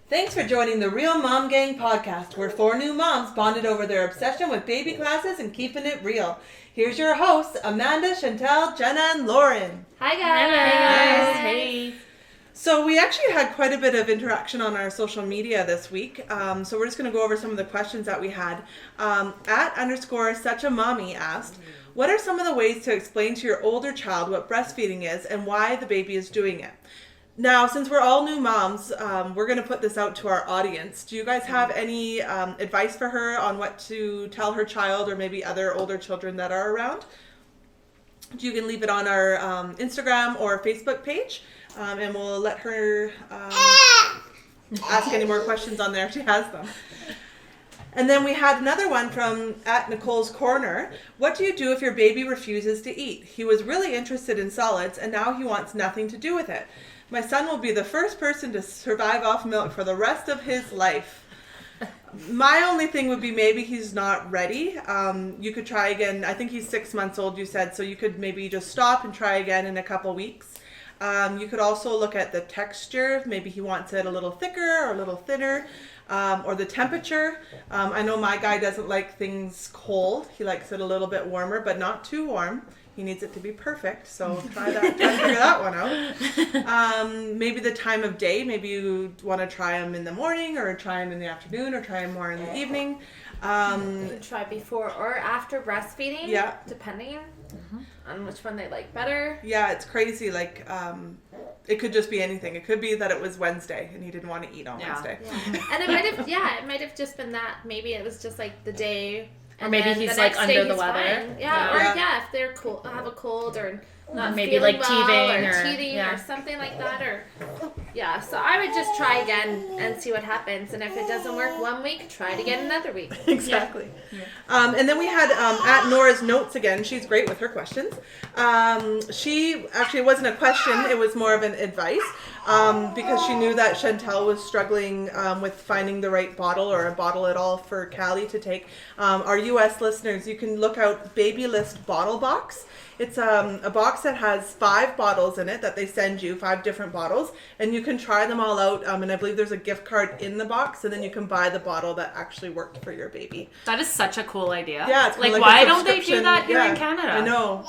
Thanks for joining the Real Mom Gang podcast, where 4 new moms bonded over their obsession with baby classes and keeping it real. Here's your hosts, Amanda, Chantel, Jenna, and Lauren. Hi guys. Hey. So we actually had quite a bit of interaction on our social media this week. So we're just going to go over some of the questions that we had. @_suchamommy asked, what are some of the ways to explain to your older child what breastfeeding is and why the baby is doing it? Now, since we're all new moms, we're going to put this out to our audience. Do you guys have any advice for her on what to tell her child or maybe other older children that are around? You can leave it on our Instagram or Facebook page, and we'll let her ask any more questions on there if she has them. And then we had another one from @Nicole's Corner. What do you do if your baby refuses to eat? He was really interested in solids, and now he wants nothing to do with it. My son will be the first person to survive off milk for the rest of his life. My only thing would be maybe he's not ready. You could try again. I think he's 6 months old, you said, so you could maybe just stop and try again in a couple weeks. You could also look at the texture. Maybe he wants it a little thicker or a little thinner, or the temperature. I know my guy doesn't like things cold. He likes it a little bit warmer, but not too warm. He needs it to be perfect, so try to figure that one out. Maybe the time of day. Maybe you want to try them in the morning, or try them in the afternoon, or try them more in the evening. You can try before or after breastfeeding. Yeah. Depending on which one they like better. Yeah, it's crazy. Like, it could just be anything. It could be that it was Wednesday and he didn't want to eat on Wednesday. Yeah. And it might have just been that. Maybe it was just like the day. Or maybe he's like under the weather. Fine. Yeah, if they're cool, have a cold or not maybe feeling like well, teething or something like that, so I would just try again and see what happens. And if it doesn't work 1 week, try it again another week. Exactly. Yeah. And then we had @Nora's Notes again. She's great with her questions. She actually, it wasn't a question, it was more of an advice, because she knew that Chantel was struggling with finding the right bottle or a bottle at all for Callie to take. Our US listeners, you can look out Baby List Bottle Box. It's a box that has 5 bottles in it that they send you, 5 different bottles, and you can try them all out, and I believe there's a gift card in the box, and then you can buy the bottle that actually worked for your baby. That is such a cool idea. Yeah, it's like why don't they do that here in Canada? I know.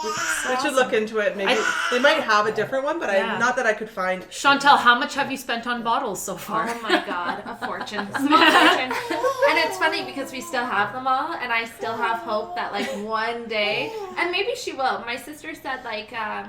We should look into it. Maybe they might have a different one, but not that I could find. Chantel, how much have you spent on bottles so far? Oh my God, a fortune. And it's funny because we still have them all, and I still have hope that like one day, and maybe she will. My sister said like at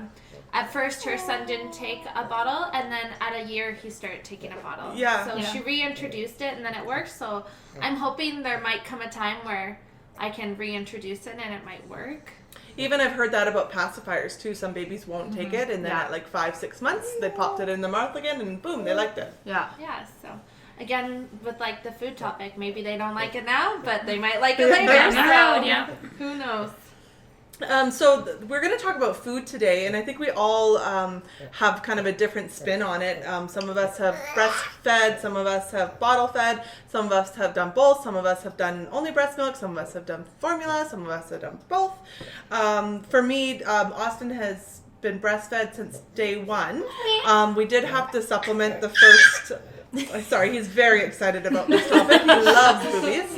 first her son didn't take a bottle, and then at a year he started taking a bottle. So she reintroduced it, and then it worked. So I'm hoping there might come a time where I can reintroduce it and it might work. Even I've heard that about pacifiers too. Some babies won't take it, and then at like 5-6 months they popped it in the mouth again, and boom, they liked it. Yeah, so again, with like the food topic, maybe they don't like it now, but they might like it later. Who knows? So we're going to talk about food today, and I think we all have kind of a different spin on it. Some of us have breastfed, some of us have bottle fed, some of us have done both, some of us have done only breast milk, some of us have done formula, some of us have done both. For me, Austin has been breastfed since day 1. We did have to supplement the first... Sorry, he's very excited about this topic. He loves boobies.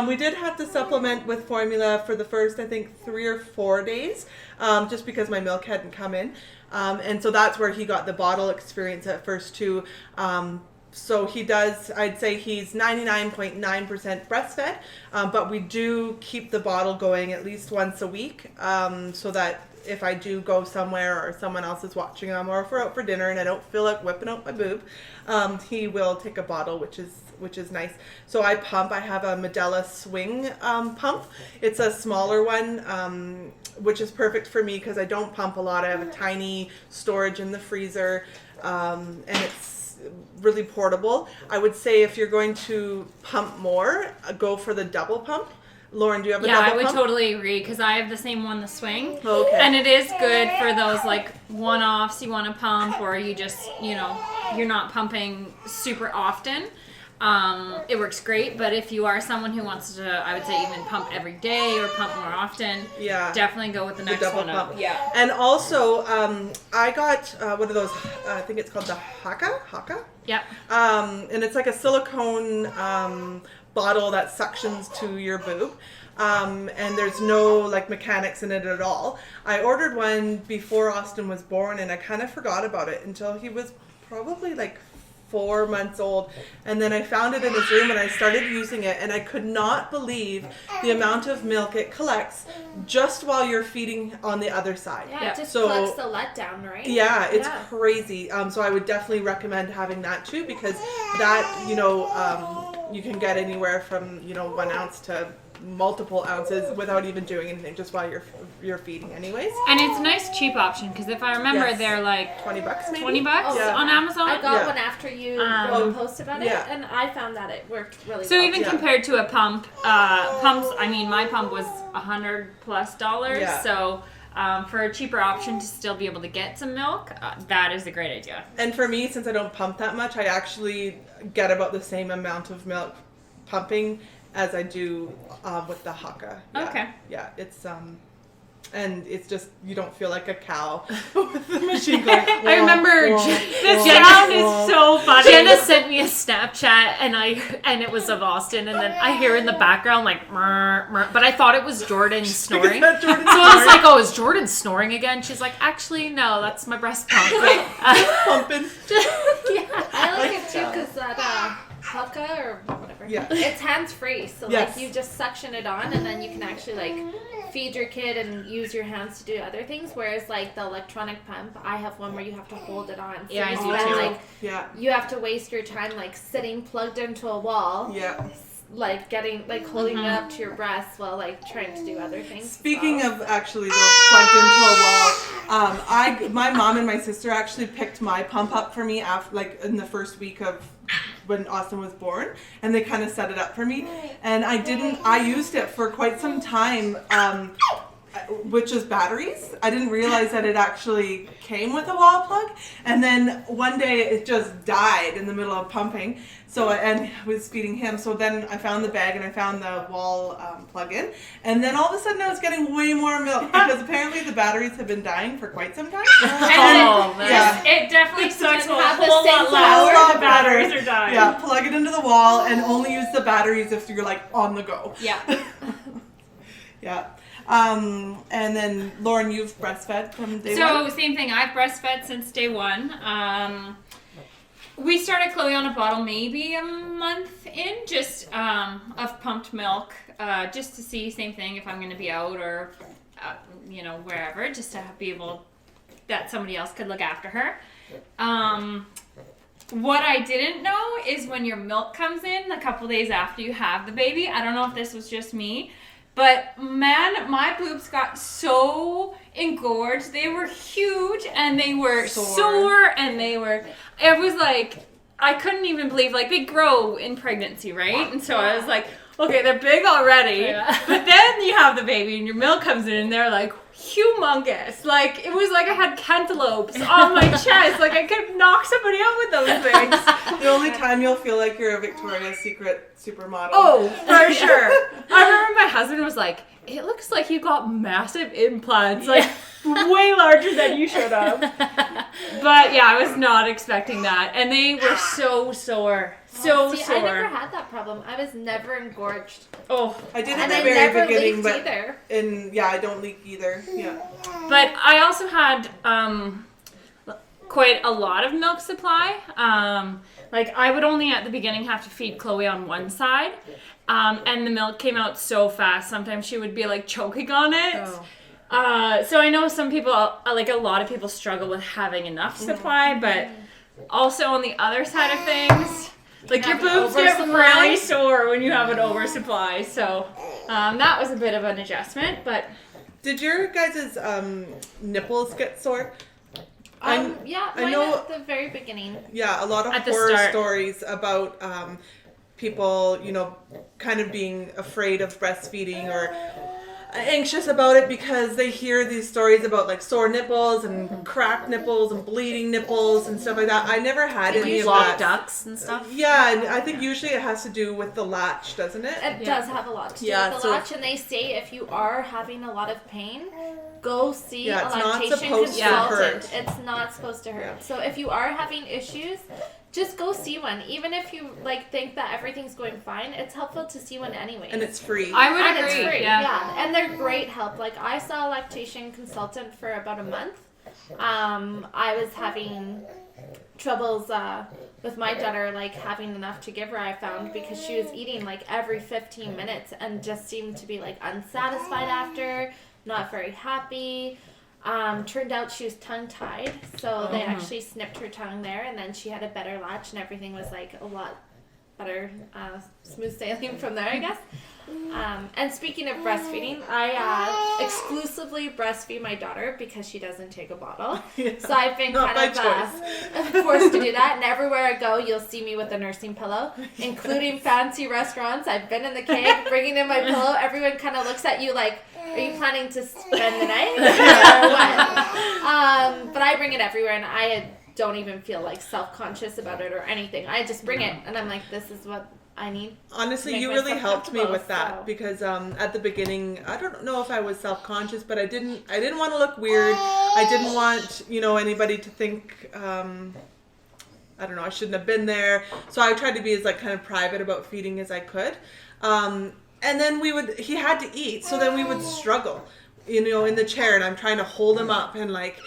We did have to supplement with formula for the first, I think, 3 or 4 days, just because my milk hadn't come in. And so that's where he got the bottle experience at first too. So he does, I'd say he's 99.9% breastfed, but we do keep the bottle going at least once a week, so that if I do go somewhere or someone else is watching them, or if we're out for dinner and I don't feel like whipping out my boob, he will take a bottle, which is nice. So I pump. I have a Medela Swing pump. It's a smaller one, which is perfect for me because I don't pump a lot. I have a tiny storage in the freezer, and it's really portable. I would say if you're going to pump more, go for the double pump. Lauren, do you have a double pump? Yeah, I would totally agree because I have the same one, the Swing. Okay. And it is good for those like one-offs you want to pump, or you just, you're not pumping super often. it works great. But if you are someone who wants to, I would say even pump every day or pump more often, definitely go with the next double one up. pump. Yeah. And also, I got one of those, I think it's called the Haka? Yeah. And it's like a silicone bottle that suctions to your boob. And there's no like mechanics in it at all. I ordered one before Austin was born, and I kind of forgot about it until he was probably like 4 months old, and then I found it in his room and I started using it, and I could not believe the amount of milk it collects just while you're feeding on the other side. Yeah, it just collects the letdown, right? Yeah, it's crazy. So I would definitely recommend having that too, because that, you can get anywhere from 1 ounce to multiple ounces without even doing anything, just while you're feeding anyways. And it's a nice cheap option, because if I remember, they're like $20 maybe. $20 on Amazon. I got one after you wrote a post about it, and I found that it worked really well. So even compared to a pump, pumps, I mean, my pump was $100+. Yeah. So for a cheaper option to still be able to get some milk, that is a great idea. And for me, since I don't pump that much, I actually get about the same amount of milk pumping as I do with the Haka. Yeah. Okay. Yeah, it's and it's just, you don't feel like a cow with the machine going. I remember the sound is so funny. Jenna sent me a Snapchat, and it was of Austin, and then I hear in the background like murr, murr, but I thought it was Jordan snoring. So I was like, "Oh, is Jordan snoring again?" She's like, "Actually, no, that's my breast pump." Pumping. I like it too, because that Haka or whatever. Yeah. It's hands free, so Yes. like you just suction it on, and then you can actually like feed your kid and use your hands to do other things. Whereas like the electronic pump, I have one where you have to hold it on. So Yeah, you I do spend, too. like, you have to waste your time like sitting plugged into a wall. Yeah. Like holding it up to your breast while like trying to do other things. Speaking of actually plugged into a wall, my mom and my sister actually picked my pump up for me after, like, in the first week of when Austin was born, and they kind of set it up for me, and I used it for quite some time, which is batteries. I didn't realize that it actually came with a wall plug, and then one day it just died in the middle of pumping. So, and I was feeding him. So then I found the bag and I found the wall plug-in, and then all of a sudden I was getting way more milk, because apparently the batteries have been dying for quite some time. It definitely sucks a whole lot louder. The batteries are dying. Yeah, plug it into the wall and only use the batteries if you're like on the go. Yeah. Yeah. And then Lauren, you've breastfed from day one? So same thing. I've breastfed since day one. We started Chloe on a bottle maybe a month in, just of pumped milk, just to see, same thing, if I'm going to be out or wherever, just to be able that somebody else could look after her. What I didn't know is when your milk comes in a couple days after you have the baby. I don't know if this was just me, but man, my boobs got so engorged. They were huge, and they were sore, and it was like, I couldn't even believe, like, they grow in pregnancy, right? And so I was like, okay, they're big already, but then you have the baby and your milk comes in and they're like humongous. Like, it was like I had cantaloupes on my chest. Like, I could knock somebody out with those things. The only time you'll feel like you're a Victoria's Secret supermodel. Oh, for sure. I remember my husband was like, it looks like you got massive implants, like way larger than you should have. But yeah, I was not expecting that. And they were so sore. So sore. I never had that problem. I was never engorged. Oh, I did at and the I very never beginning, leaked but either. I don't leak either. Yeah. But I also had quite a lot of milk supply. Like, I would only at the beginning have to feed Chloe on one side. And the milk came out so fast. Sometimes she would be like choking on it. So I know some people, like a lot of people, struggle with having enough supply, but also on the other side of things, like your boobs get really sore when you have an oversupply. So that was a bit of an adjustment, but. Did your guys' nipples get sore? Mine I know at the very beginning. Yeah, a lot of At the horror start. stories about people, kind of being afraid of breastfeeding, or anxious about it because they hear these stories about like sore nipples and cracked nipples and bleeding nipples and stuff like that. I never had any of blocked that. ducts and stuff. Yeah, and I think usually it has to do with the latch, doesn't it? It does have a lot to do with the latch, and they say if you are having a lot of pain, go see a lactation consultant. It's not supposed to hurt. So if you are having issues, just go see one. Even if you like think that everything's going fine, it's helpful to see one anyway. And it's free. I would and agree. It's free. Yeah. And they're great help. Like I saw a lactation consultant for about a month. I was having troubles with my daughter, like having enough to give her, I found, because she was eating like every 15 minutes and just seemed to be like unsatisfied after, not very happy. Turned out she was tongue-tied, so they actually snipped her tongue there, and then she had a better latch, and everything was like a lot better, smooth sailing from there, I guess. And speaking of breastfeeding, I exclusively breastfeed my daughter because she doesn't take a bottle. So I've been kind of forced to do that, and everywhere I go, you'll see me with a nursing pillow, including fancy restaurants. I've been in the cave, bringing in my pillow. Everyone kind of looks at you like, are you planning to spend the night or what? But I bring it everywhere, and I don't even feel like self-conscious about it or anything. I just bring it, and I'm like, this is what I need. Honestly, you really helped me with that because at the beginning, I don't know if I was self-conscious, but I didn't want to look weird. I didn't want, anybody to think, I don't know, I shouldn't have been there. So I tried to be as like kind of private about feeding as I could. And then he had to eat, so then we would struggle, in the chair, and I'm trying to hold him up and like,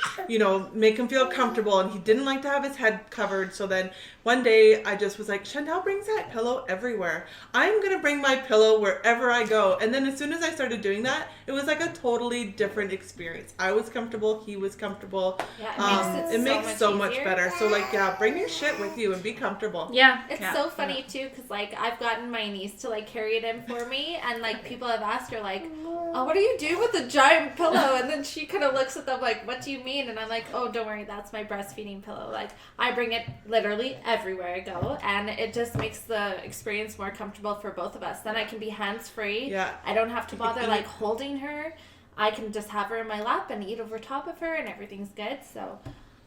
make him feel comfortable, and he didn't like to have his head covered. So then one day I just was like, Chantel brings that pillow everywhere. I'm going to bring my pillow wherever I go. And then as soon as I started doing that, it was like a totally different experience. I was comfortable. He was comfortable. Yeah, it makes so much better. So like, bring your shit with you and be comfortable. Yeah. It's so funny too, because like I've gotten my niece to like carry it in for me, and like people have asked her like, oh, what do you do with the giant pillow? And then she kind of looks at them like, what do you mean? And I'm like, oh, don't worry, that's my breastfeeding pillow. Like I bring it literally everywhere I go, and it just makes the experience more comfortable for both of us. Then I can be hands-free. Yeah. I don't have to bother like holding her. I can just have her in my lap and eat over top of her, and everything's good. So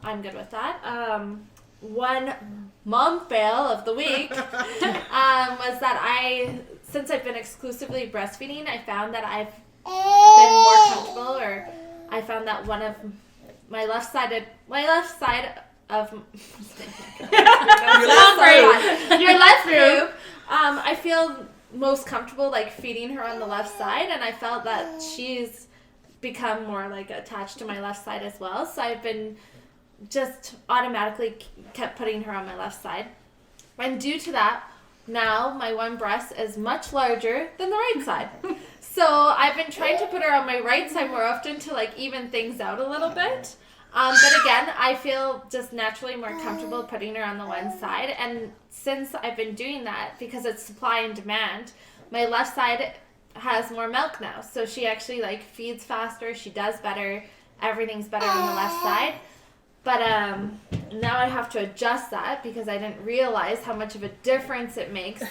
I'm good with that. One mom fail of the week was that since I've been exclusively breastfeeding, I found that I've been more comfortable, or I found that one of my left side of my left boob, I feel most comfortable like feeding her on the left side, and I felt that she's become more like attached to my left side as well. So I've been just automatically kept putting her on my left side, and due to that, now my one breast is much larger than the right side. So I've been trying to put her on my right side more often to like even things out a little bit. But again, I feel just naturally more comfortable putting her on the one side. And since I've been doing that, because it's supply and demand, my left side has more milk now. So she actually like feeds faster. She does better. Everything's better on the left side. But now I have to adjust that because I didn't realize how much of a difference it makes.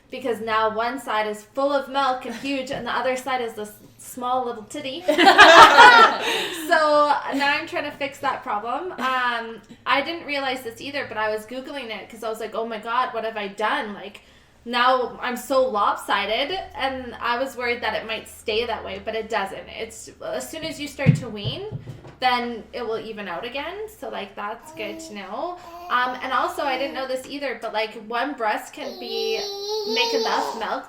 Because now one side is full of milk and huge, and the other side is this small little titty. So now I'm trying to fix that problem. I didn't realize this either, but I was Googling it because I was like, oh my God, what have I done? Like, now I'm so lopsided, and I was worried that it might stay that way, but it doesn't. It's as soon as you start to wean, then it will even out again. So like that's good to know. And also I didn't know this either, but like one breast can make enough milk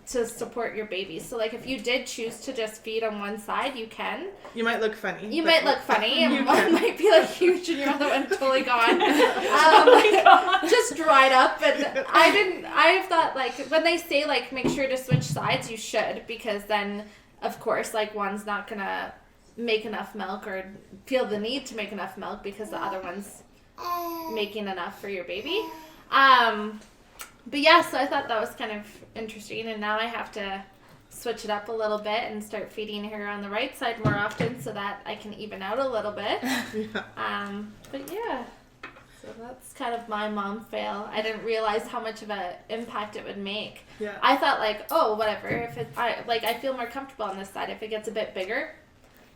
to support your baby. So like if you did choose to just feed on one side, you can. You might look funny. You might look funny, and one might be like huge and your other one totally gone. Just dried up. And I thought like when they say like make sure to switch sides, you should, because then of course like one's not gonna make enough milk or feel the need to make enough milk because the other one's making enough for your baby. But yeah, so I thought that was kind of interesting, and now I have to switch it up a little bit and start feeding her on the right side more often so that I can even out a little bit. But yeah. So that's kind of my mom fail. I didn't realize how much of an impact it would make. Yeah. I thought like, oh, whatever. If I feel more comfortable on this side. If it gets a bit bigger,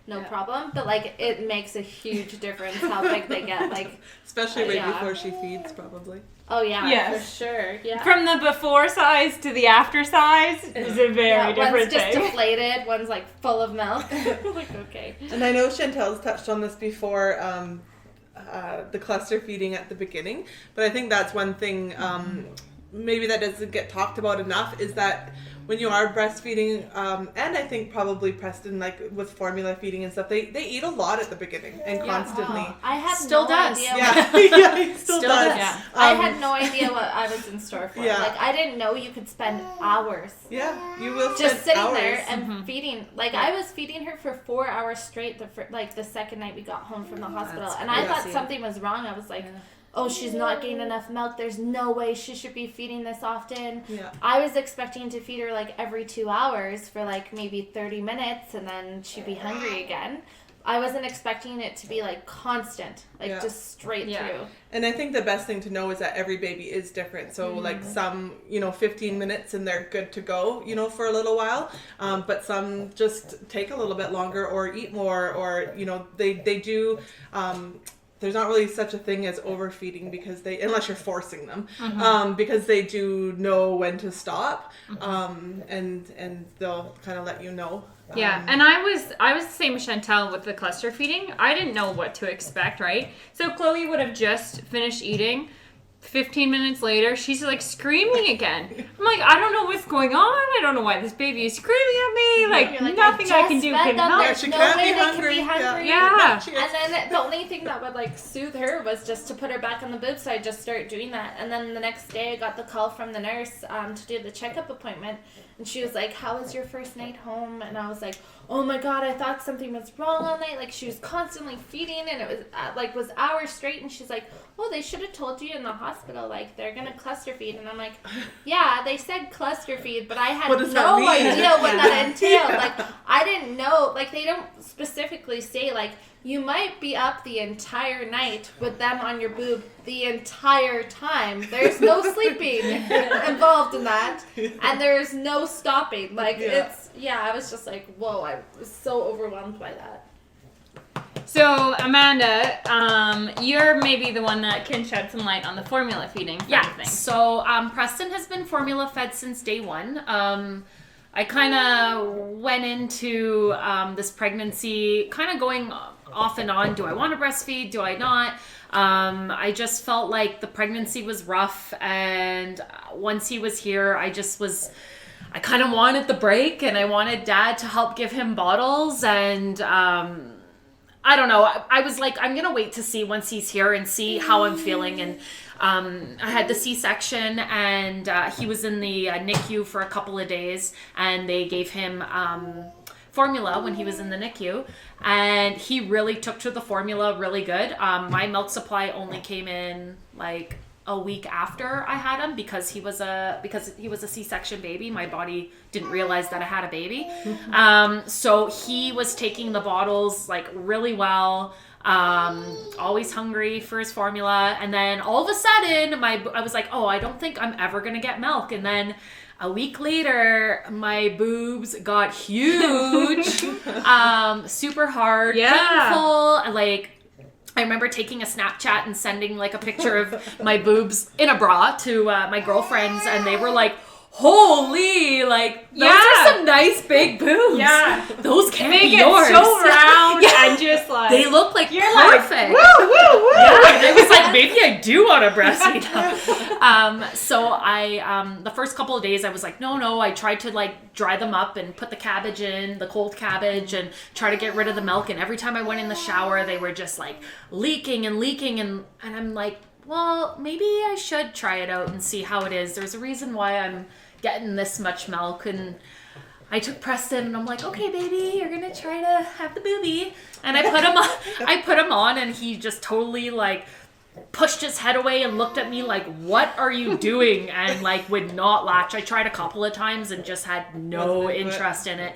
no problem. But like, it makes a huge difference how big they get. Like, especially right before she feeds, probably. Oh yeah, Yes. for sure. Yeah. From the before size to the after size is a very different one's just thing. deflated, one's like full of milk. Like, okay. And I know Chantel's touched on this before, the cluster feeding at the beginning, but I think that's one thing maybe that doesn't get talked about enough, is that when you are breastfeeding, and I think probably Preston, like with formula feeding and stuff, they eat a lot at the beginning and constantly. I had Still no does. idea. Yeah, he still does. Yeah. I had no idea what I was in store for. Yeah. Like, I didn't know you could spend hours Yeah, you will just spend sitting hours. there and feeding. Like, I was feeding her for 4 hours straight the second night we got home from the hospital. That's And I thought crazy. something was wrong. I was like, oh, she's not getting enough milk. There's no way she should be feeding this often. Yeah. I was expecting to feed her like every 2 hours for like maybe 30 minutes and then she'd be hungry again. I wasn't expecting it to be like constant, like just straight through. And I think the best thing to know is that every baby is different. So like some, 15 minutes and they're good to go, for a little while. But some just take a little bit longer or eat more, or, they do, there's not really such a thing as overfeeding because unless you're forcing them, because they do know when to stop, and they'll kind of let you know. Yeah, and I was the same as Chantel with the cluster feeding. I didn't know what to expect, right? So Chloe would have just finished eating. 15 minutes later, she's like screaming again. I'm like, I don't know what's going on. I don't know why this baby is screaming at me. Like, nothing I can do can help. Yeah, she can't be hungry. Yeah. And then the only thing that would like soothe her was just to put her back on the boob, so I just started doing that. And then the next day I got the call from the nurse to do the checkup appointment, and she was like, how was your first night home? And I was like, oh my god, I thought something was wrong all night. Like, she was constantly feeding, and it was was hours straight. And she's like, oh, they should have told you in the hospital, like, they're gonna cluster feed. And I'm like, yeah, they said cluster feed, but I had no idea what that entailed. Like, I didn't know, like, they don't specifically say, like, you might be up the entire night with them on your boob the entire time. There's no sleeping involved in that, and there's no stopping. Like, I was just like, whoa, I was so overwhelmed by that. So, Amanda, you're maybe the one that can shed some light on the formula feeding side of things. So Preston has been formula fed since day one. I kind of went into this pregnancy kind of going off and on. Do I want to breastfeed? Do I not? I just felt like the pregnancy was rough, and once he was here, I kind of wanted the break, and I wanted Dad to help give him bottles, and I don't know. I was like, I'm going to wait to see once he's here and see how I'm feeling. And I had the C-section, and he was in the NICU for a couple of days, and they gave him formula when he was in the NICU, and he really took to the formula really good. My milk supply only came in like a week after I had him because he was a C-section baby. My body didn't realize that I had a baby. So he was taking the bottles like really well. Always hungry for his formula. And then all of a sudden I was like, oh, I don't think I'm ever going to get milk. And then a week later, my boobs got huge, super hard, painful, like, I remember taking a Snapchat and sending like a picture of my boobs in a bra to my girlfriends, and they were like, holy, like, those are some nice big boobs. Yeah. Those can't be yours. They get so round and just like... They look like you're perfect. Like, woo, woo, woo. Yeah, and it was like, maybe I do want to breastfeed now. So I, the first couple of days, I was like, no. I tried to like dry them up and put the cabbage in, the cold cabbage, and try to get rid of the milk. And every time I went in the shower, they were just like leaking. And I'm like, well, maybe I should try it out and see how it is. There's a reason why I'm getting this much milk. And I took Preston, and I'm like, okay, baby, you're gonna try to have the boobie. And I put him on, and he just totally like pushed his head away and looked at me like, what are you doing? And like would not latch. I tried a couple of times and just had no interest in it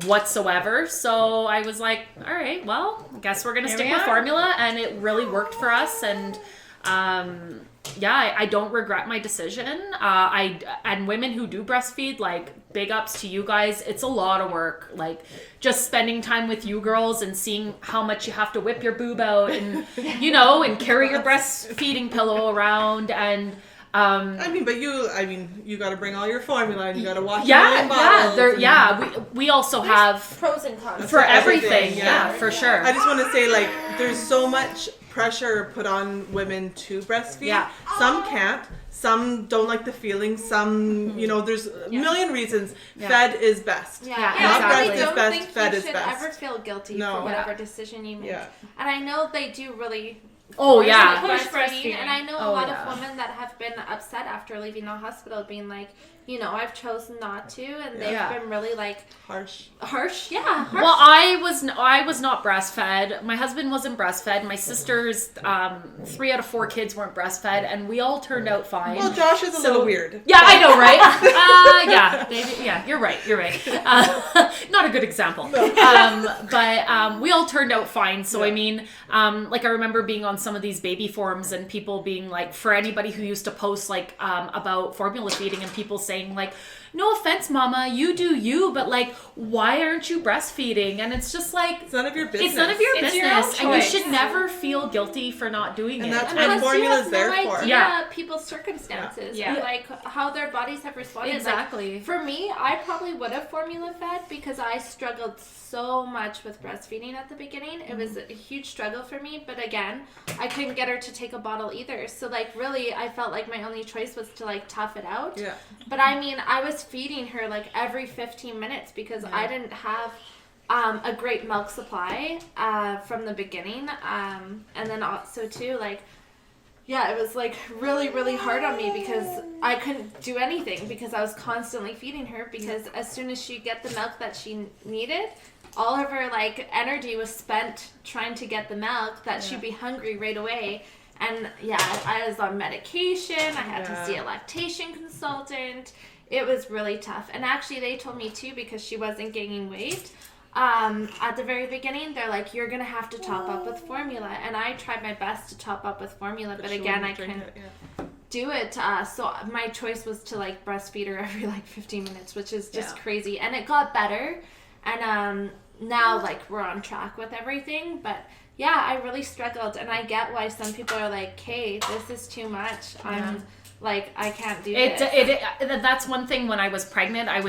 whatsoever. So I was like, all right, well, I guess we're gonna stick with formula. And it really worked for us. And I don't regret my decision. And women who do breastfeed, like, big ups to you guys. It's a lot of work. Like, just spending time with you girls and seeing how much you have to whip your boob out and, you know, and carry your breastfeeding pillow around and. You got to bring all your formula and you got to wash your own bottles. We also have pros and cons for everything. Yeah, for sure. I just want to say, like, there's so much pressure put on women to breastfeed. Yeah. Some can't. Some don't like the feeling. Some, you know, there's a million reasons. Yeah. Fed is best. Yeah, Not exactly. breast is best. Fed you is should best. ever feel guilty No. for whatever decision you make. Yeah. And I know they do really. Oh, yeah. Push breastfeeding, breastfeeding. and I know a Oh, lot yeah. of women that have been upset after leaving the hospital, being like, you know, I've chosen not to, and they've Yeah. been really like Harsh. harsh. Yeah, harsh. Well, I was not breastfed. My husband wasn't breastfed. My sister's 3 out of 4 kids weren't breastfed, and we all turned out fine. Well, Josh is a little weird. Yeah, I know, right? You're right. Not a good example. But we all turned out fine. So, I mean, like, I remember being on some of these baby forums and people being like, for anybody who used to post, like, about formula feeding and people saying, like, no offense, mama, you do you, but, like, why aren't you breastfeeding? And it's just like, It's none of your business. it's none of your It's your business, own and you choice. should never feel guilty for not doing And it. that's And what plus, you formula's have there no for. idea Yeah. people's circumstances, Yeah. or, like, how their bodies have responded. Like, Exactly. for me, I probably would have formula fed because I struggled so much with breastfeeding at the beginning. It was a huge struggle for me, but again, I couldn't get her to take a bottle either. So, like, really, I felt like my only choice was to, like, tough it out. Yeah. But I mean, I was feeding her like every 15 minutes because I didn't have a great milk supply from the beginning. And then also too, like, yeah, it was like really, really hard on me because I couldn't do anything because I was constantly feeding her because as soon as she'd get the milk that she needed, all of her, like, energy was spent trying to get the milk that she'd be hungry right away. And yeah, I was on medication. I had to see a lactation consultant. It was really tough. And actually, they told me too, because she wasn't gaining weight, at the very beginning, they're like, you're going to have to top up with formula. And I tried my best to top up with formula, but she again, I wouldn't drink couldn't it, do it. So my choice was to, like, breastfeed her every, like, 15 minutes, which is just crazy. And it got better. And now, like, we're on track with everything. But yeah, I really struggled. And I get why some people are like, hey, this is too much. I'm like, I can't do this. That's one thing. When I was pregnant, I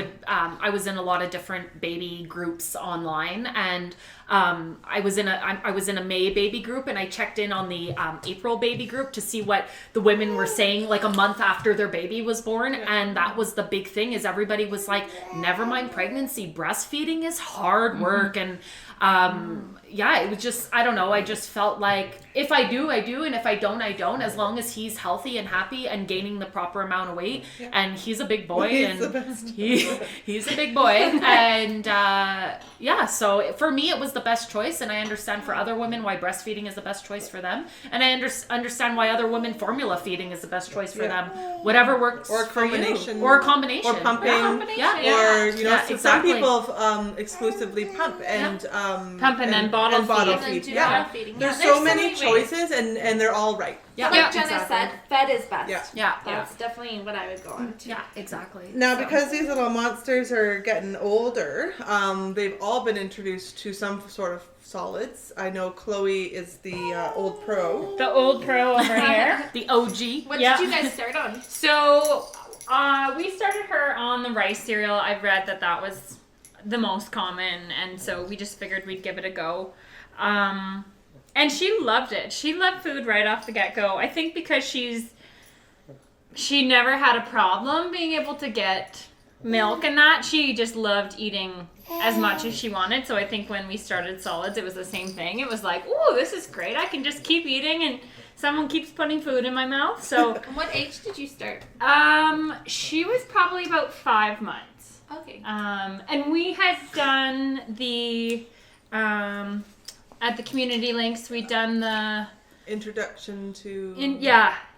was in a lot of different baby groups online, and I was in a May baby group, and I checked in on the April baby group to see what the women were saying, like, a month after their baby was born. And that was the big thing, is everybody was like, never mind pregnancy, breastfeeding is hard work. And it was just, I don't know, I just felt like if I do, I do, and if I don't, I don't, as long as he's healthy and happy and gaining the proper amount of weight. And he's a big boy, He's the and best. he's a big boy. And so for me, it was the best choice, and I understand for other women why breastfeeding is the best choice for them, and I understand why other women formula feeding is the best choice for them. Whatever works Or a for you. combination. Or a combination. Or pumping. Yeah. Or, you know, so exactly. some people exclusively pump and Pump and then bottle feed. And then feed. do Yeah. bottle feeding. There's Yeah, so many ways. choices, and they're all right. Yeah. Like Jenna exactly. said, fed is best. Yeah. That's definitely what I would go on to. Yeah, exactly. Now, So- because these little monsters are getting older, they've all been introduced to some sort of solids. I know Chloe is the old pro. The old pro over here. the OG. What Yeah. did you guys start on? So we started her on the rice cereal. I've read that was the most common, and so we just figured we'd give it a go. And she loved it. She loved food right off the get-go. I think because she never had a problem being able to get milk and that. She just loved eating as much as she wanted. So I think when we started solids, it was the same thing. It was like, ooh, this is great. I can just keep eating and someone keeps putting food in my mouth. So And what age did you start? she was probably about 5 months. Okay. And we had done the at the community links, we'd done the Introduction to...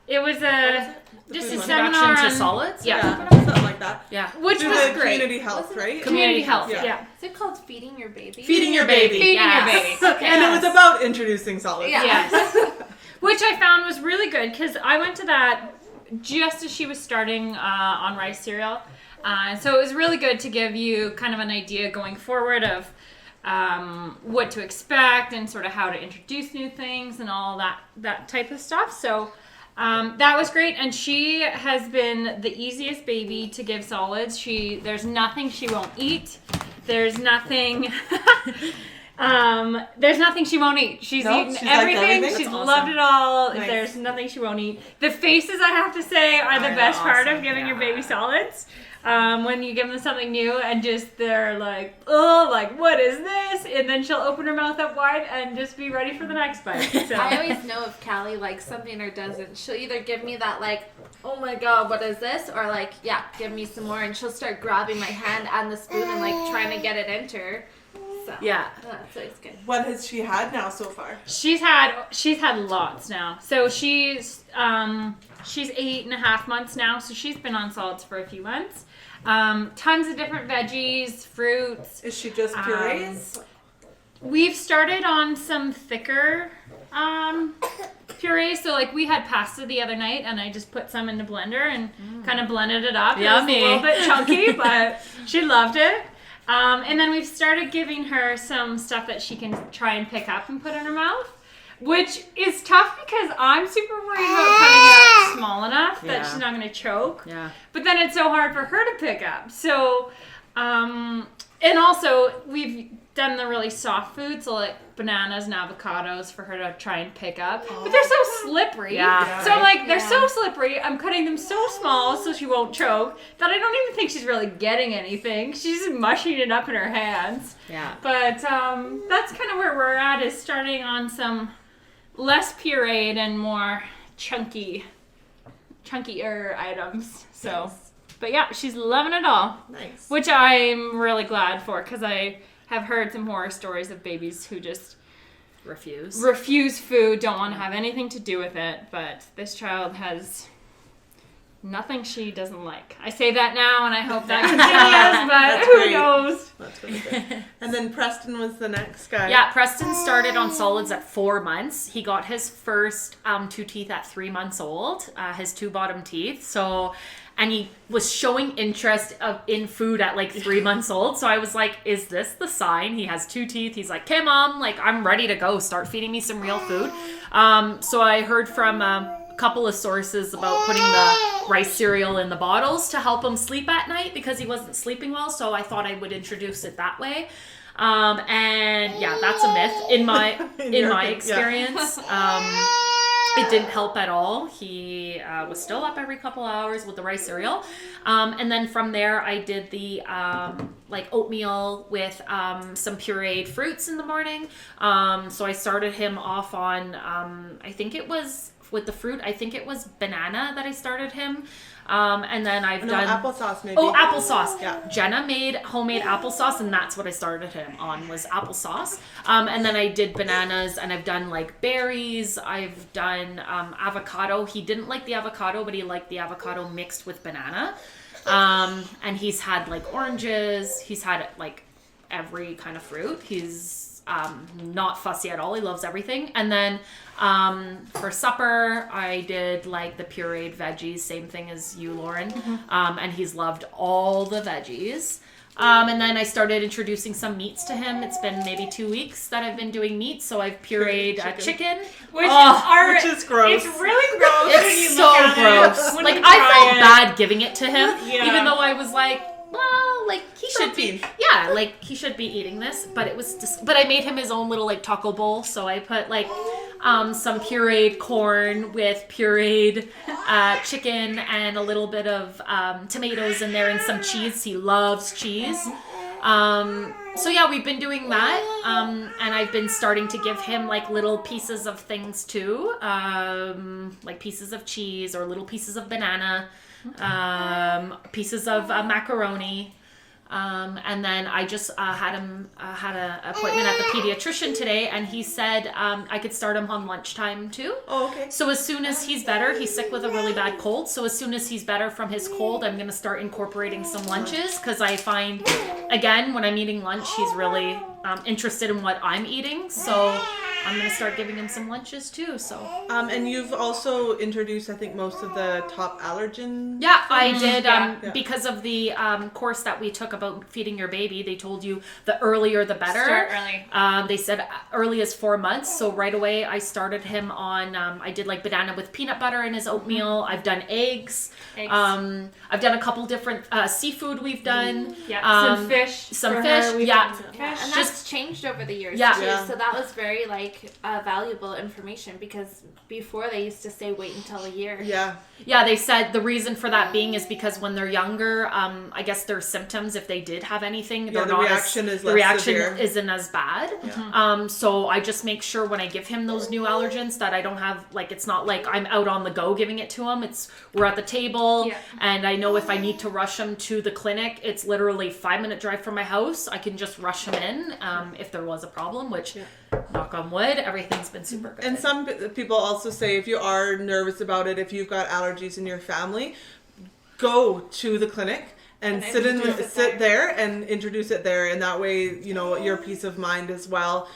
it was a The just food a one. seminar Introduction on to solids? Yeah. something like that. Yeah. which Through was the great. community health, right? Community health, Yeah. yeah. Is it called feeding your baby? Feeding your baby. Feeding Yes. your baby. And it was about introducing solids. Yeah. Yes. which I found was really good because I went to that just as she was starting on rice cereal. So it was really good to give you kind of an idea going forward of what to expect and sort of how to introduce new things and all that type of stuff. So that was great, and she has been the easiest baby to give solids. There's nothing she won't eat. There's nothing she won't eat. She's eaten everything. She's awesome. loved it all. Nice. There's nothing she won't eat. The faces, I have to say, are the best part of giving your baby solids. When you give them something new and just they're like, oh, like, what is this? And then she'll open her mouth up wide and just be ready for the next bite. So. I always know if Callie likes something or doesn't. She'll either give me that like, oh my god, what is this? Or like, yeah, give me some more. And she'll start grabbing my hand and the spoon and like trying to get it into her. So, Yeah. That's always good. What has she had now so far? She's had lots now. So she's 8.5 months now. So she's been on solids for a few months. Tons of different veggies, fruits. Is she just purees? We've started on some thicker puree. So like we had pasta the other night and I just put some in the blender and kind of blended it up. Yummy. It was a little bit chunky, but she loved it. And then we've started giving her some stuff that she can try and pick up and put in her mouth, which is tough because I'm super worried about cutting it up small enough that she's not going to choke. Yeah. But then it's so hard for her to pick up. So, and also we've done the really soft food, so like bananas and avocados for her to try and pick up. But they're so slippery. Yeah. So I'm like, they're so slippery. I'm cutting them so small so she won't choke that I don't even think she's really getting anything. She's just mushing it up in her hands. Yeah. But that's kind of where we're at, is starting on some less pureed and more chunkier items. So, Nice. But yeah, she's loving it all. Nice. Which I'm really glad for, because I have heard some horror stories of babies who just refuse food, don't want to have anything to do with it. But this child has nothing she doesn't like. I say that now, and I hope that continues, but who great. knows? That's really good. And then Preston was the next guy. Yeah, Preston started on solids at 4 months. He got his first 2 teeth at 3 months old, his 2 bottom teeth. So, and he was showing interest in food at like 3 months old. So I was like, is this the sign? He has 2 teeth. He's like, okay, Mom, like I'm ready to go. Start feeding me some real food. So I heard from couple of sources about putting the rice cereal in the bottles to help him sleep at night because he wasn't sleeping well, so I thought I would introduce it that way. And yeah, that's a myth in my experience. It didn't help at all. He was still up every couple hours with the rice cereal. And then from there I did the like oatmeal with some pureed fruits in the morning. So I started him off on I think it was with the fruit, I think it was banana that I started him. And then I've done applesauce maybe. Oh, applesauce. Yeah. Jenna made homemade applesauce, and that's what I started him on, was applesauce. And then I did bananas, and I've done like berries. I've done avocado. He didn't like the avocado, but he liked the avocado mixed with banana. And he's had like oranges. He's had like every kind of fruit. He's not fussy at all. He loves everything. And then for supper, I did like the pureed veggies, same thing as you, Lauren. And he's loved all the veggies. And then I started introducing some meats to him. It's been maybe 2 weeks that I've been doing meat. So I've pureed chicken. Which is gross. It's really gross. when you It's look so at it. gross. When Like you I try felt it. bad giving it to him, Yeah. even though I was like, well, like he should be, Protein. yeah, like he should be eating this. But it was just, but I made him his own little like taco bowl. So I put like some pureed corn with pureed chicken and a little bit of tomatoes in there and some cheese. He loves cheese. So yeah, we've been doing that, and I've been starting to give him like little pieces of things too, like pieces of cheese or little pieces of banana, pieces of macaroni. And then I just had an appointment at the pediatrician today, and he said I could start him on lunchtime too. Oh, okay. So as soon as he's better, he's sick with a really bad cold. So as soon as he's better from his cold, I'm going to start incorporating some lunches, because I find, again, when I'm eating lunch, he's really interested in what I'm eating. So I'm going to start giving him some lunches too. So And you've also introduced, I think, most of the top allergen. yeah, I did. Yeah. Because of the course that we took about feeding your baby, they told you the earlier the better. Start early. They said early as 4 months. So right away I started him on, I did like banana with peanut butter in his oatmeal. I've done eggs. I've done a couple different seafood we've done. Yeah, some fish. Some for fish, her. We've yeah. done some Yeah, fish. and that's changed over the years Yeah. too. Yeah. So that was very valuable information, because before they used to say wait until a year. Yeah. Yeah, they said the reason for that being is because when they're younger, I guess their symptoms, if they did have anything, Yeah, they're the not reaction is the less reaction severe. isn't as bad. So I just make sure when I give him those new allergens that I don't have, like, it's not like I'm out on the go giving it to him. We're at the table, and I know if I need to rush him to the clinic, it's literally 5-minute drive from my house. I can just rush him in if there was a problem, which, knock on wood, everything's been super good. And some people also say if you are nervous about it, if you've got allergies in your family, go to the clinic and sit there and introduce it there, and that way, you know, your peace of mind as well.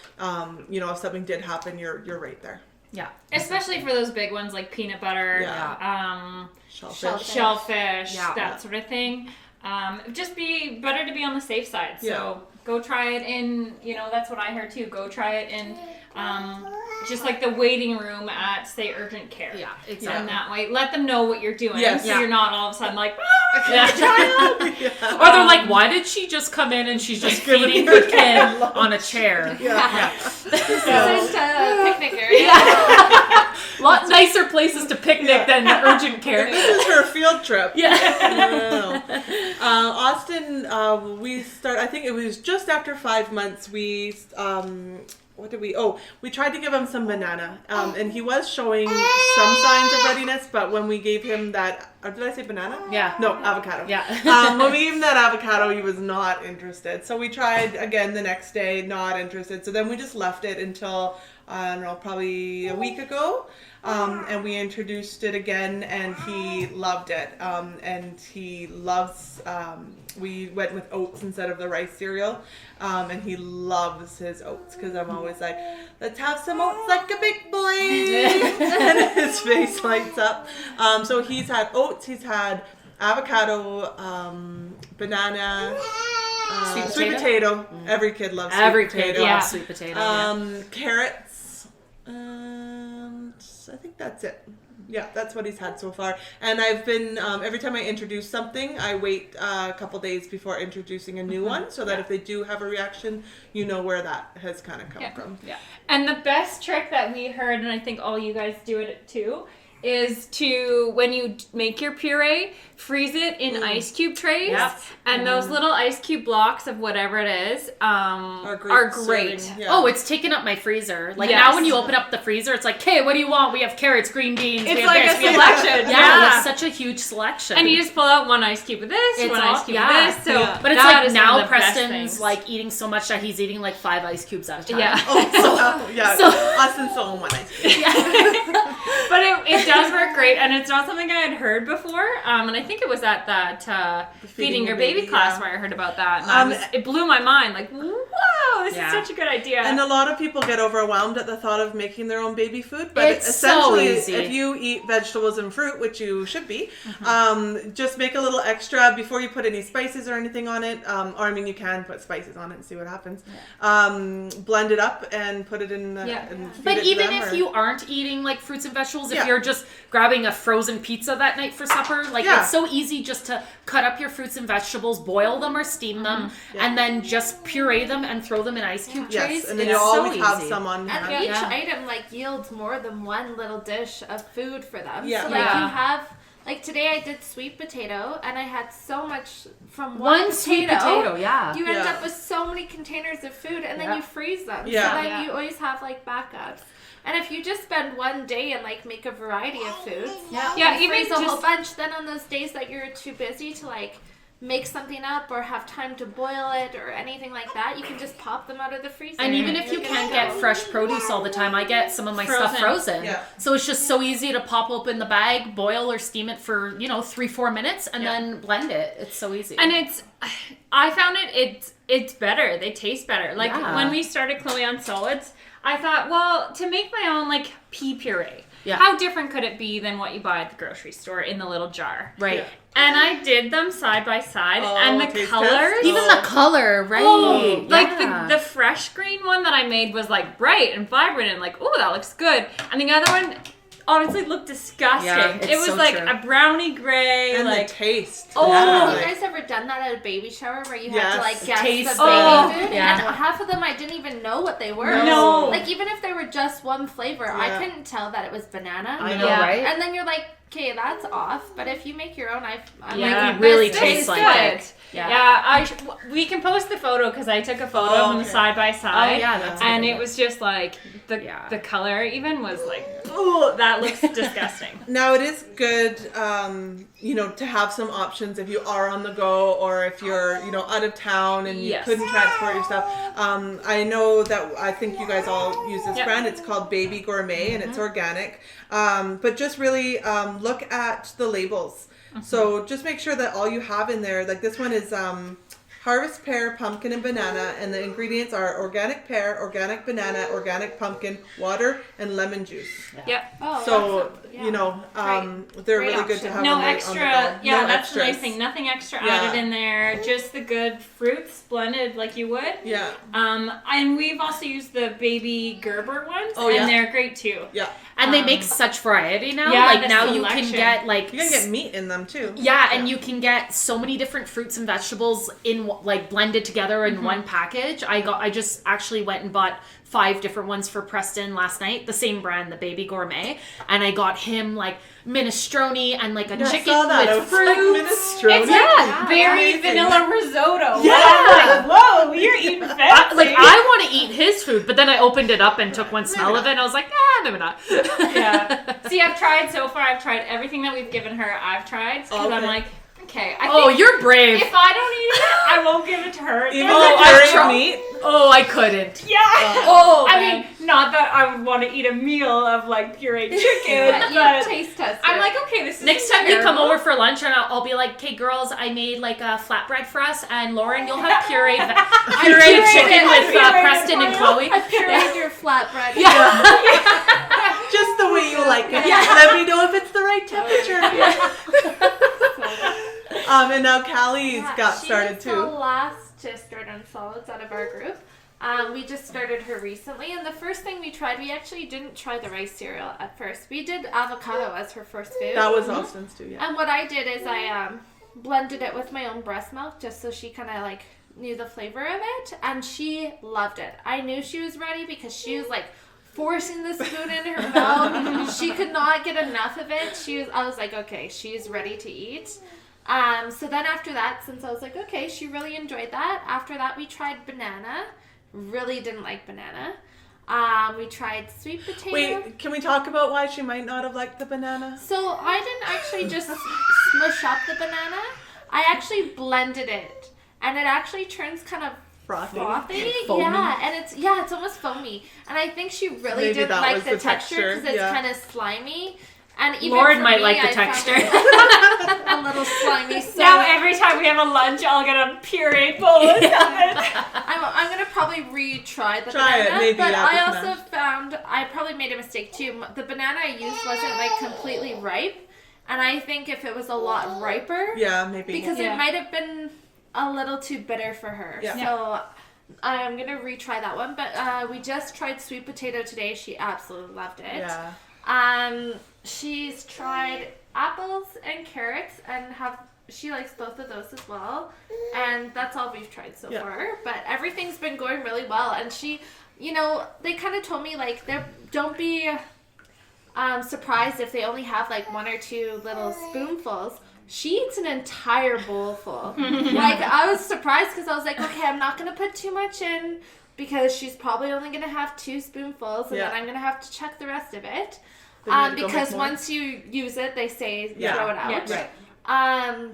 You know, if something did happen, you're right there. Yeah. Especially for those big ones like peanut butter, shellfish, that sort of thing. Just be better to be on the safe side. So go try it in, you know, that's what I heard too. Go try it in just like the waiting room at, say, urgent care. Yeah, exactly. And that way, let them know what you're doing. Yes. So you're not all of a sudden like, Or they're like, why did she just come in and she's just feeding the kid on a chair? This is a picnic area. A lot nicer places to picnic than the urgent care. This is her field trip. Yeah. Austin, I think it was just after 5 months, we tried to give him some banana, and he was showing some signs of readiness, but when we gave him that, did I say banana? Yeah. No, avocado. Yeah. When we gave him that avocado, he was not interested. So we tried again the next day, not interested. So then we just left it until, I don't know, probably a week ago. And we introduced it again, and he loved it. And he loves, we went with oats instead of the rice cereal. And he loves his oats, because I'm always like, let's have some oats like a big boy. And his face lights up. So he's had oats, he's had avocado, banana, sweet potato. Every kid loves Every sweet potato. kid loves sweet potato. Carrots. I think that's it. Yeah, that's what he's had so far. And I've been, every time I introduce something, I wait a couple days before introducing a new one, so that if they do have a reaction, you know where that has kind of come from. Yeah. And the best trick that we heard, and I think all you guys do it too, is to, when you make your puree, freeze it in ice cube trays. Yep. And those little ice cube blocks of whatever it is are great. serving, yeah. Oh, it's taken up my freezer. Like Yes. now when you open up the freezer, it's like, hey, what do you want? We have carrots, green beans, we It's have like this, a we have selection. Yeah, it's such a huge selection. And you just pull out one ice cube of this, It's one all- ice cube yeah. of this. So But it's that like is now one of the best Preston's things. like eating so much that he's eating like 5 ice cubes at a time. Yeah. Austin's so one ice cream. But it does work great, and it's not something I had heard before. And I think it was at that feeding your baby class where I heard about that. And it blew my mind. Like, wow, this is such a good idea. And a lot of people get overwhelmed at the thought of making their own baby food, but It's essentially, so easy. if you eat vegetables and fruit, which you should be, just make a little extra before you put any spices or anything on it. Or I mean, you can put spices on it and see what happens. Blend it up and put it in. And feed But it to even them, if or- you aren't eating like fruits and vegetables, if Yeah. you're just grabbing a frozen pizza that night for supper, like Yeah. it's so easy just to cut up your fruits and vegetables, boil them or steam them, and then just puree them and throw them in ice cube trays. Yes, and then It's you'll always so have easy. some on And hand. each Yeah. item yields more than one little dish of food for them. Yeah. So Yeah. you have, today I did sweet potato, and I had so much from One sweet potato, yeah. You end Yeah. up with so many containers of food, and then Yeah. you freeze them. Yeah. So then you always have backups. And if you just spend one day and make a variety of foods, Yeah, and even freeze a whole just- bunch, then on those days that you're too busy to make something up or have time to boil it or anything like that, you can just pop them out of the freezer. And even if you You're can't good to get go. fresh produce all the time, I get some of my stuff frozen. Yeah. So it's just so easy to pop open the bag, boil or steam it for, 3-4 minutes, and then blend it. It's so easy. And I found it's better. They taste better. Yeah. When we started Chloe on solids, I thought, well, to make my own like pea puree, how different could it be than what you buy at the grocery store in the little jar? Right. Yeah. And I did them side by side, and the taste colors. test? Even the color, right? Oh, like the fresh green one that I made was like bright and vibrant and like, oh, that looks good. And the other one honestly looked disgusting. Yeah, it's it was so like true. a brownie gray, And like the taste. Oh. Have you guys ever done that at a baby shower where you had to like Yes. guess Taste the baby Oh, food? yeah. And half of them I didn't even know what they were. No. Like even if they were just one flavor, Yeah. I couldn't tell that it was banana. I know, Yeah. right? And then you're like, okay, that's off. But if you make your own, I'm Yeah, like, it really this tastes is like good. it. Yeah, we can post the photo because I took a photo of them okay. side by side. Oh, yeah, that's a and good it one. was just like Yeah. the color even was like, oh, that looks disgusting. Now it is good, to have some options if you are on the go or if you're, out of town and you Yes. couldn't transport your stuff. I know that I think you guys all use this Yep. brand. It's called Baby Gourmet and it's organic. But just really look at the labels. So just make sure that all you have in there, like this one is harvest pear, pumpkin, and banana, and the ingredients are organic pear, organic banana, organic pumpkin, water, and lemon juice. Yep. Oh, So, that's they're Great really good to option. have No on the extra. go. Yeah, No that's the nice extras. thing. Nothing extra Yeah. added in there. Just the good fruits blended like you would. Yeah. And we've also used the baby Gerber ones, Oh, and yeah. they're great too. Yeah. And they make such variety now. Yeah, like the now you selection. can get like You can get meat in them too. yeah, and you can get so many different fruits and vegetables in like blended together in one package. I just actually went and bought 5 different ones for Preston last night, the same brand, the Baby Gourmet, and I got him like minestrone and like a I chicken saw that. I with was like, fruits. minestrone? It's Yeah, like very amazing. vanilla risotto. Yeah. I'm like, whoa, you're eating fancy. I want to eat his food, but then I opened it up and took one smell of it, and I was like, maybe not. Yeah. See, I've tried so far. I've tried everything that we've given her. I've tried because I'm Okay. like, okay. I Oh, think you're brave. if I don't eat it, I won't give it to her. Even There's the a- I've pureed tried- meat. Oh, I couldn't. Yeah. Oh, I man. mean, not that I would want to eat a meal of like pureed chicken, But you but taste test I'm it. like, okay, this is Next time you come over for lunch, and I'll be like, "Okay, girls, I made like a flatbread for us, and Lauren, you'll have pureed pureed chicken it. with I pureed it Preston for and you. Chloe." I pureed your flatbread. Just the way you like it. Let me know if it's the right temperature. And now Callie's got she started was the too. last to start on solids out of our group. We just started her recently, and the first thing we tried, we actually didn't try the rice cereal at first. We did avocado as her first food. That was Austin's too, yeah. And what I did is I blended it with my own breast milk just so she kind of like knew the flavor of it, and she loved it. I knew she was ready because she was like forcing the spoon in her mouth. She could not get enough of it. I was like, okay, she's ready to eat. So then after that, since I was like, okay, she really enjoyed that. After that, we tried banana. Really didn't like banana. We tried sweet potato. Wait, can we talk about why she might not have liked the banana? So I didn't actually just smush up the banana. I actually blended it, and it actually turns kind of Frothy. Foamy. Yeah, and it's almost foamy. And I think she really Maybe did that like was the the texture texture, because it's yeah. kind of slimy. And even Lauren for might me, like the I found texture. it a little slimy. So now every time we have a lunch, I'll get a pureed bowl of something. I'm gonna probably retry the Try it, banana, maybe but that I was also mashed. found I probably made a mistake too. The banana I used wasn't like completely ripe, and I think if it was a lot riper, Yeah, maybe. because Yeah. it might have been a little too bitter for her. Yeah. So I'm gonna retry that one. But we just tried sweet potato today. She absolutely loved it. Yeah. She's tried apples and carrots and she likes both of those as well. And that's all we've tried so Yeah. far. But everything's been going really well. And she, they kind of told me like, don't be surprised if they only have like 1 or 2 little spoonfuls. She eats an entire bowl full. Like I was surprised because I was like, okay, I'm not gonna put too much in because she's probably only gonna have 2 spoonfuls, and Yeah. then I'm gonna have to check the rest of it. Then you have to go Because make more. once you use it, they say Yeah. throw it out. Yeah, right.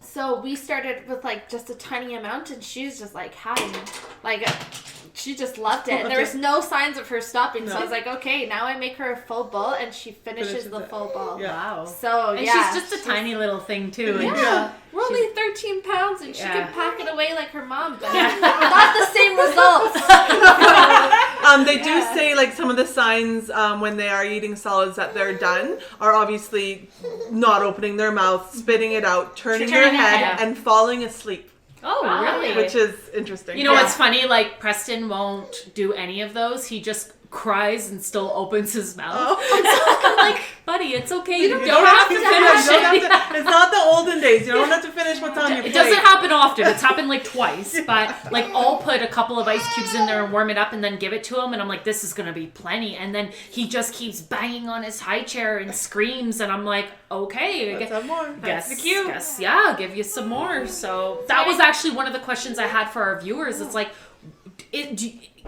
So we started with like just a tiny amount, and she's just like having like she just loved it. And there was no signs of her stopping. So I was like, okay, now I make her a full bowl, and she finishes the full bowl. Yeah. Wow. So, And she's just a tiny little thing, too. And Yeah. We're only 13 pounds, and she can pack it away like her mom, but not the same results. They do say, like, some of the signs when they are eating solids that they're done are obviously not opening their mouth, spitting it out, turning their head, and falling asleep. Oh, really? Which is interesting. You know what's funny? Like, Preston won't do any of those. He just cries and still opens his mouth. So I'm like, buddy, it's okay. You don't have to finish it. It's not the olden days. You don't have to finish what's on your plate. It doesn't happen often. It's happened like twice. But like, I'll put a couple of ice cubes in there and warm it up and then give it to him. And I'm like, this is going to be plenty. And then he just keeps banging on his high chair and screams. And I'm like, okay. Let's have more. Guess, I'll give you some more. So that was actually one of the questions I had for our viewers. It's like,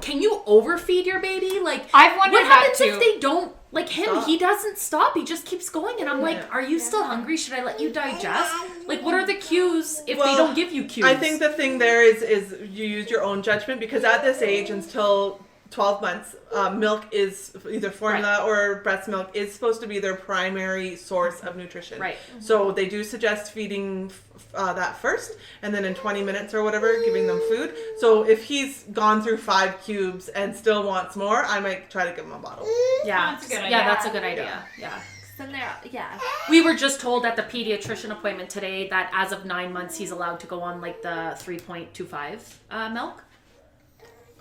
can you overfeed your baby? Like, I've wondered what happens that if too. they don't, like him, Stop. he doesn't stop. He just keeps going. And I'm like, are you still hungry? Should I let you digest? Like, what are the cues if they don't give you cues? I think the thing there is you use your own judgment, because at this age, until 12 months, milk is either formula or breast milk is supposed to be their primary source of nutrition. Right. So they do suggest feeding that first, and then in 20 minutes or whatever, giving them food. So if he's gone through 5 cubes and still wants more, I might try to give him a bottle. Yeah, That's a good idea. Yeah, that's a good idea. Yeah. Then yeah. We were just told at the pediatrician appointment today that as of 9 months, he's allowed to go on like the 3.25 milk.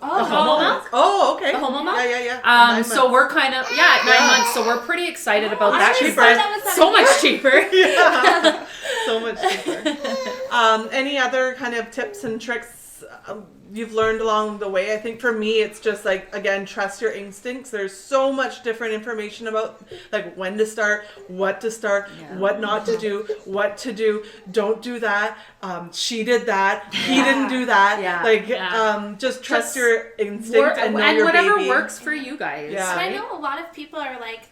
Oh, The homo milk? Oh, okay. The homo milk? Yeah. 9 So we're kind of, at 9 months, so we're pretty excited about that. cheaper. So much cheaper. Yeah. So much cheaper. Any other kind of tips and tricks you've learned along the way? I think for me, it's just like, again, trust your instincts. There's so much different information about like when to start, what not to do, what to do. Don't do that. She did that. He didn't do that. Just trust your instinct and know your whatever baby. works for you guys. Yeah. And I know a lot of people are like,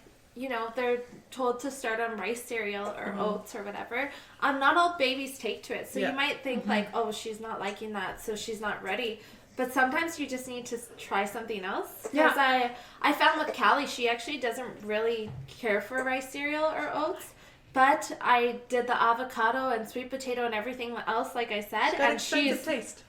they're told to start on rice cereal or oats or whatever. Not all babies take to it. So you might think like, oh, she's not liking that, so she's not ready. But sometimes you just need to try something else. Because I found with Callie, she actually doesn't really care for rice cereal or oats. But I did the avocado and sweet potato and everything else, like I said. And she's taste.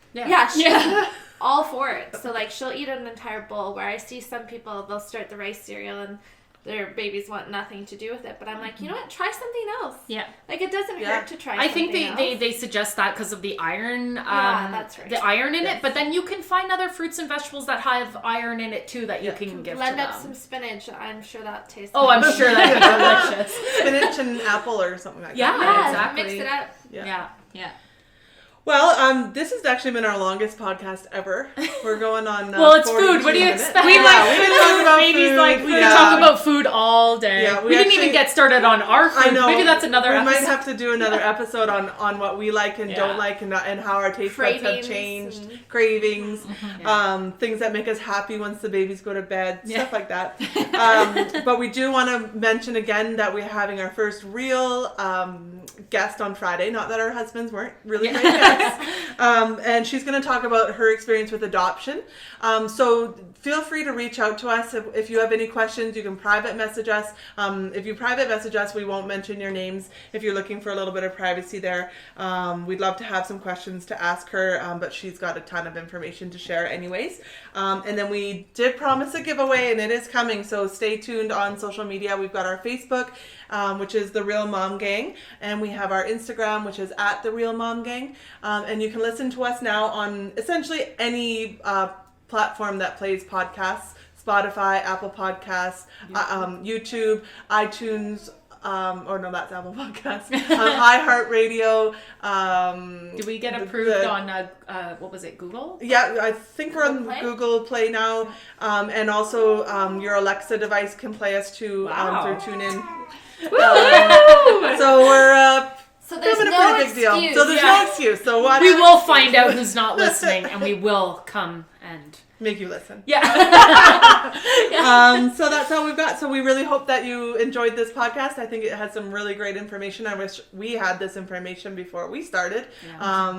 she's all for it. So like she'll eat an entire bowl, where I see some people, they'll start the rice cereal and their babies want nothing to do with it. But I'm like, you know what? Try something else. Yeah. Like, it doesn't hurt to try I something think else. they suggest that because of the iron. That's right. The iron in it. But then you can find other fruits and vegetables that have iron in it too that you can give Blend to up them. some spinach. I'm sure that tastes Oh, I'm sure that'd be delicious. Spinach and apple or something like Yeah. that. Exactly. Mix it up. Yeah. Well, this has actually been our longest podcast ever. We're going on. Well, it's 42 food. What do you minutes. expect? We've been talking about Baby's food. like, we can talk about food all day. Yeah, we didn't actually- even get started on our food. I know. Maybe that's another We episode. might have to do another episode on what we like and don't like, and how our taste buds have Cravings changed, cravings, things that make us happy once the babies go to bed, stuff like that. But we do want to mention again that we're having our first real guest on Friday. Not that our husbands weren't really great guests. And she's going to talk about her experience with adoption. So feel free to reach out to us if you have any questions. You can private message us. If you private message us, we won't mention your names if you're looking for a little bit of privacy there. We'd love to have some questions to ask her, but she's got a ton of information to share anyways. And then we did promise a giveaway, and it is coming, so stay tuned on social media. We've got our Facebook, which is The Real Mom Gang, and we have our Instagram, which is at The Real Mom Gang. And you can listen to us now on essentially any platform that plays podcasts: Spotify, Apple Podcasts, YouTube, iTunes, or no, that's Apple Podcasts, iHeartRadio. Did we get approved on, what was it, Google? Yeah, I think we're on Google Play? Google Play now. And also your Alexa device can play us too through TuneIn. So we're So there's having a no pretty big deal. excuse. So there's no excuse. So what? We will find out who's not listening, and we will come and make you listen. Yeah. So that's all we've got. So we really hope that you enjoyed this podcast. I think it has some really great information. I wish we had this information before we started. Yeah.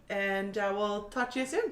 And we'll talk to you soon.